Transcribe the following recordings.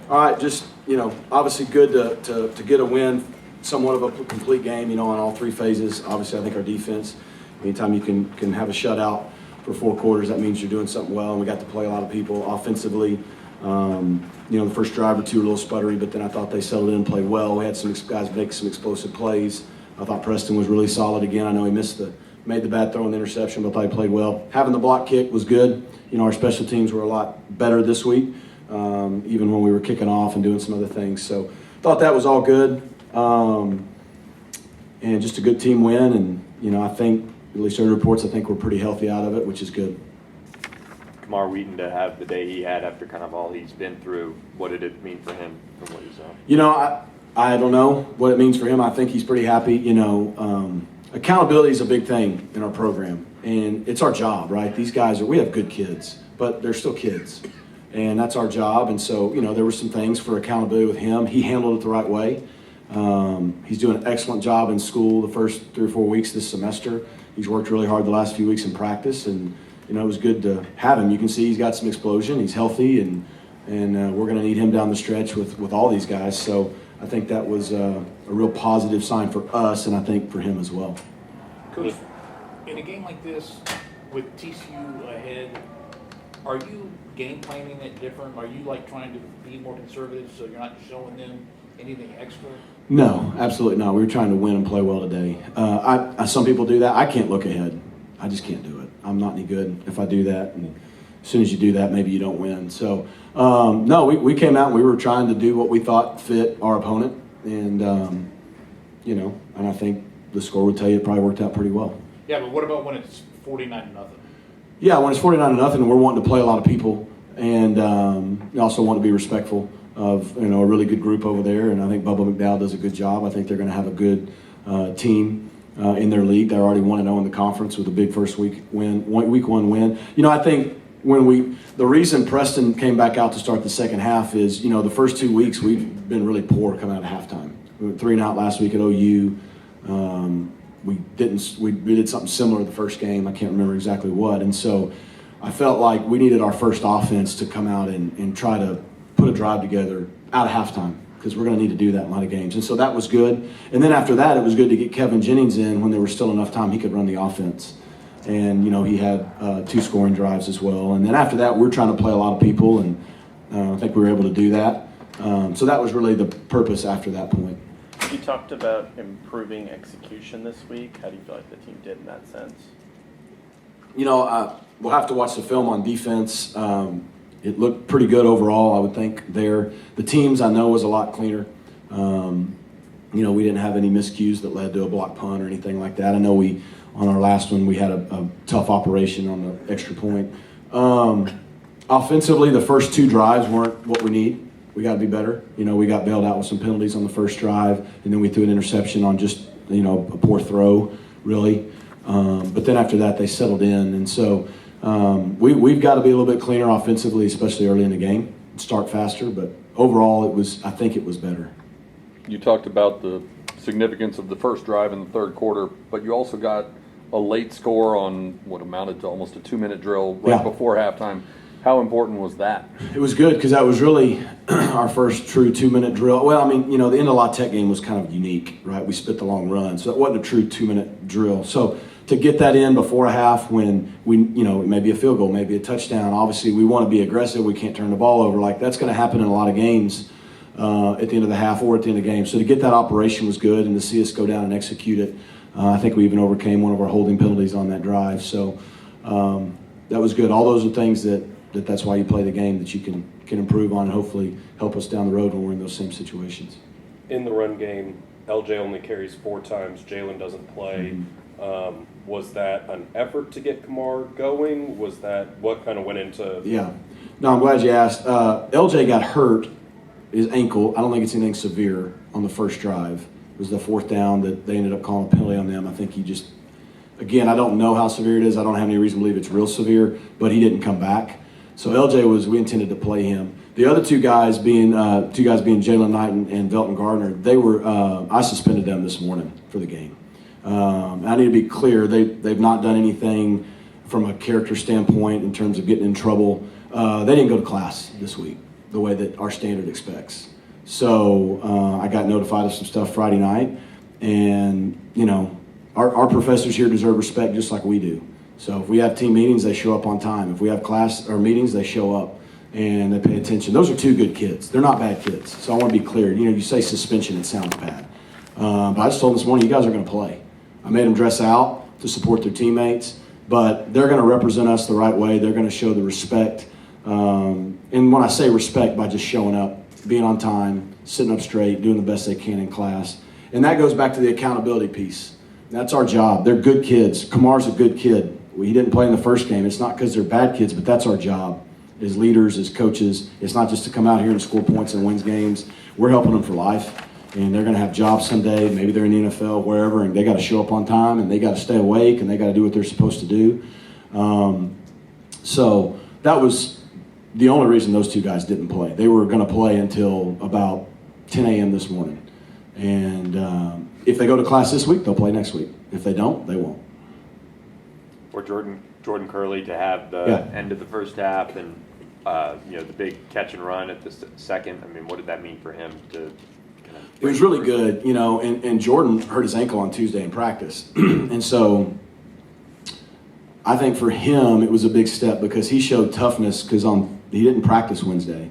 All right, just, obviously good to get a win, somewhat of a complete game, on all three phases. Obviously, I think our defense, anytime you can have a shutout for 4 quarters, that means you're doing something well, and we got to play a lot of people offensively. The first drive or two were a little sputtery, but then I thought they settled in and played well. We had some guys make some explosive plays. I thought Preston was really solid again. I know he made the bad throw in the interception, but I thought he played well. Having the block kick was good. Our special teams were a lot better this week, even when we were kicking off and doing some other things. So thought that was all good, and just a good team win. And, I think, at least early reports, I think we're pretty healthy out of it, which is good. Kamar Wheaton to have the day he had after kind of all he's been through, what did it mean for him from what you saw? I don't know what it means for him. I think he's pretty happy. Accountability is a big thing in our program, and it's our job, right? These guys we have good kids, but they're still kids, and that's our job. And so, there were some things for accountability with him. He handled it the right way. He's doing an excellent job in school the first 3 or 4 weeks this semester. He's worked really hard the last few weeks in practice, and it was good to have him. You can see he's got some explosion. He's healthy, and we're going to need him down the stretch with all these guys. So I think that was a real positive sign for us, and I think for him as well. Coach, in a game like this, with TCU ahead, are you game planning it different? Are you trying to be more conservative so you're not showing them anything extra? No, absolutely not. We were trying to win and play well today. Some people do that. I can't look ahead. I just can't do it. I'm not any good if I do that. And as soon as you do that, maybe you don't win. So, no, we came out and we were trying to do what we thought fit our opponent. And, and I think the score would tell you it probably worked out pretty well. Yeah, but what about when it's 49-0? Yeah, when it's 49-0, we're wanting to play a lot of people. And you also want to be respectful of, a really good group over there. And I think Bubba McDowell does a good job. I think they're going to have a good team in their league. They're already 1-0 in the conference with a big first week one win. I think the reason Preston came back out to start the second half is, the first 2 weeks we've been really poor coming out of halftime. We went 3-0 last week at OU. We did something similar the first game. I can't remember exactly what. And so I felt like we needed our first offense to come out and try to put a drive together out of halftime, because we're going to need to do that in a lot of games. And so that was good. And then after that, it was good to get Kevin Jennings in when there was still enough time he could run the offense. And, he had 2 scoring drives as well. And then after that, we're trying to play a lot of people, and I think we were able to do that. So that was really the purpose after that point. You talked about improving execution this week. How do you feel like the team did in that sense? We'll have to watch the film on defense. It looked pretty good overall, I would think, there. The teams, I know, was a lot cleaner. We didn't have any miscues that led to a block punt or anything like that. I know on our last one, we had a tough operation on the extra point. Offensively, the first 2 drives weren't what we need. We got to be better. We got bailed out with some penalties on the first drive, and then we threw an interception on just, a poor throw, really. But then after that, they settled in. And so we've got to be a little bit cleaner offensively, especially early in the game, start faster. But overall, I think it was better. You talked about the significance of the first drive in the third quarter, but you also got a late score on what amounted to almost a 2-minute drill right before halftime. How important was that? It was good because that was really our first true 2-minute drill. Well, the end of La Tech game was kind of unique, right? We split the long run, so it wasn't a true 2-minute drill. So to get that in before a half when it may be a field goal, maybe a touchdown, obviously we want to be aggressive. We can't turn the ball over. That's going to happen in a lot of games at the end of the half or at the end of the game. So to get that operation was good, and to see us go down and execute it, I think we even overcame one of our holding penalties on that drive. So that was good. All those are things that's why you play the game, that you can improve on and hopefully help us down the road when we're in those same situations. In the run game, LJ only carries 4 times. Jalen doesn't play. Mm-hmm. Was that an effort to get Kamar going? Was that what kind of went into? Yeah. No, I'm glad you asked. LJ got hurt, his ankle. I don't think it's anything severe on the first drive. It was the 4th down that they ended up calling a penalty on them. I think he just, again, I don't know how severe it is. I don't have any reason to believe it's real severe, but he didn't come back. So LJ we intended to play him. The other 2 guys being Jalen Knight and Velton Gardner, they were, I suspended them this morning for the game. I need to be clear, they've not done anything from a character standpoint in terms of getting in trouble. They didn't go to class this week. the way that our standard expects. So I got notified of some stuff Friday night, and our professors here deserve respect just like we do. So if we have team meetings, they show up on time. If we have class or meetings, they show up and they pay attention. Those are two good kids. They're not bad kids. So I want to be clear. You say suspension, it sounds bad. But I just told them this morning, you guys are going to play. I made them dress out to support their teammates, but they're going to represent us the right way. They're going to show the respect. And when I say respect, by just showing up, being on time, sitting up straight, doing the best they can in class. And that goes back to the accountability piece. That's our job. They're good kids. Kamar's a good kid. He didn't play in the first game. It's not because they're bad kids, but that's our job as leaders, as coaches. It's not just to come out here and score points and win games. We're helping them for life, and they're going to have jobs someday. Maybe they're in the NFL, wherever, and they got to show up on time, and they got to stay awake, and they got to do what they're supposed to do. So that was the only reason those two guys didn't play. They were going to play until about 10 a.m. this morning. And if they go to class this week, they'll play next week. If they don't, they won't. For Jordan Curley to have the end of the first half and the big catch and run at the second, I mean, what did that mean for him to kind of? It was really good, and Jordan hurt his ankle on Tuesday in practice. And so I think for him it was a big step because he showed toughness because he didn't practice Wednesday.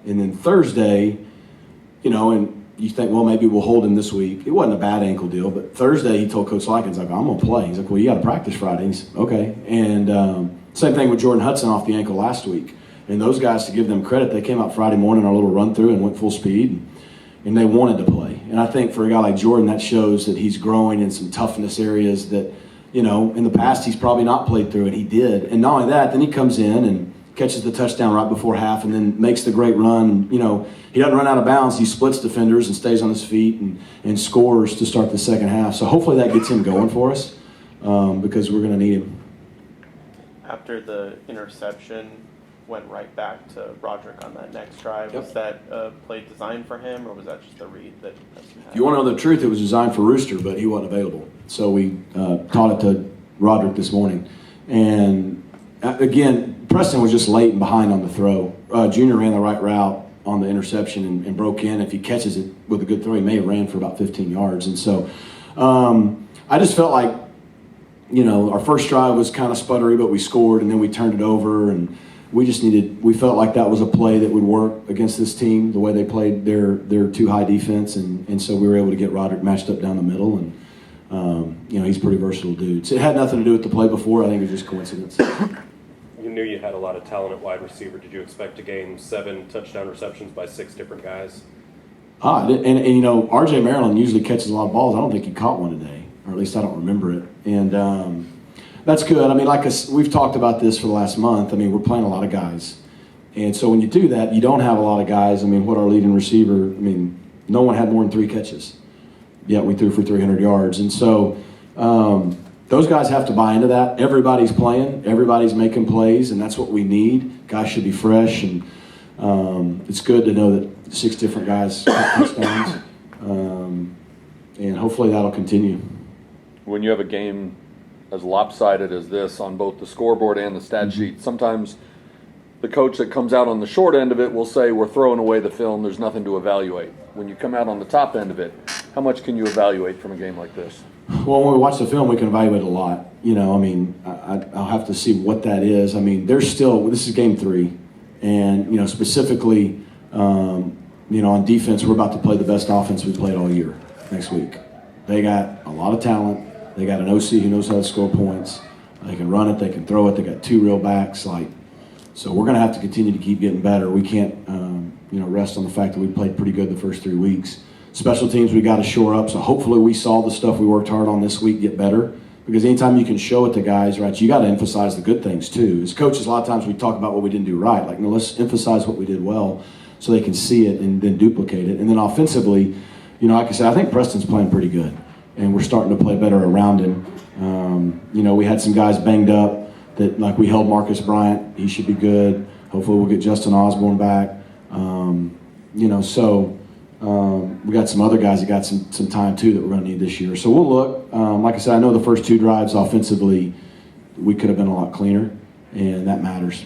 And then Thursday, and you think, well, maybe we'll hold him this week. It wasn't a bad ankle deal, but Thursday he told Coach Likens, I'm going to play. He's like, well, you got to practice Friday. He's okay. And same thing with Jordan Hudson off the ankle last week. And those guys, to give them credit, they came out Friday morning, our little run through, and went full speed, and they wanted to play. And I think for a guy like Jordan, that shows that he's growing in some toughness areas that, in the past he's probably not played through, and he did. And not only that, then he comes in and catches the touchdown right before half and then makes the great run. He doesn't run out of bounds. He splits defenders and stays on his feet and scores to start the second half. So hopefully that gets him going for us because we're going to need him. After the interception, went right back to Roderick on that next drive. Yep. Was that a play designed for him, or was that just a read that Preston had? If you want to know the truth, it was designed for Rooster, but he wasn't available. So we taught it to Roderick this morning. And again, Preston was just late and behind on the throw. Junior ran the right route on the interception and broke in. If he catches it with a good throw, he may have ran for about 15 yards. And so I just felt like, our first drive was kind of sputtery, but we scored, and then we turned it over, and we felt like that was a play that would work against this team, the way they played their too high defense, and so we were able to get Roderick matched up down the middle, and he's a pretty versatile dude. So it had nothing to do with the play before. I think it was just coincidence. You knew you had a lot of talent at wide receiver. Did you expect to gain 7 touchdown receptions by 6 different guys? And R.J. Maryland usually catches a lot of balls. I don't think he caught one today, or at least I don't remember it. And that's good. I mean, we've talked about this for the last month. I mean, we're playing a lot of guys. And so when you do that, you don't have a lot of guys. I mean, what our leading receiver, no one had more than 3 catches. Yet we threw for 300 yards. And so those guys have to buy into that. Everybody's playing. Everybody's making plays, and that's what we need. Guys should be fresh, and it's good to know that 6 different guys caught touchdowns. And hopefully that'll continue. When you have a game as lopsided as this on both the scoreboard and the stat sheet, sometimes the coach that comes out on the short end of it will say, we're throwing away the film, there's nothing to evaluate. When you come out on the top end of it, how much can you evaluate from a game like this? Well, when we watch the film, we can evaluate a lot. I'll have to see what that is. This is game 3. And, specifically, on defense, we're about to play the best offense we've played all year next week. They got a lot of talent. They got an OC who knows how to score points. They can run it. They can throw it. They got 2 real backs. So we're going to have to continue to keep getting better. We can't, rest on the fact that we played pretty good the first 3 weeks. Special teams, we got to shore up. So hopefully we saw the stuff we worked hard on this week get better. Because anytime you can show it to guys, right, you got to emphasize the good things too. As coaches, a lot of times we talk about what we didn't do right. Let's emphasize what we did well so they can see it and then duplicate it. And then offensively, like I said, I think Preston's playing pretty good. And we're starting to play better around him. We had some guys banged up that, we held Marcus Bryant. He should be good. Hopefully we'll get Justin Osborne back. We got some other guys that got some time too that we're going to need this year. So we'll look. Like I said, I know the first 2 drives offensively, we could have been a lot cleaner, and that matters.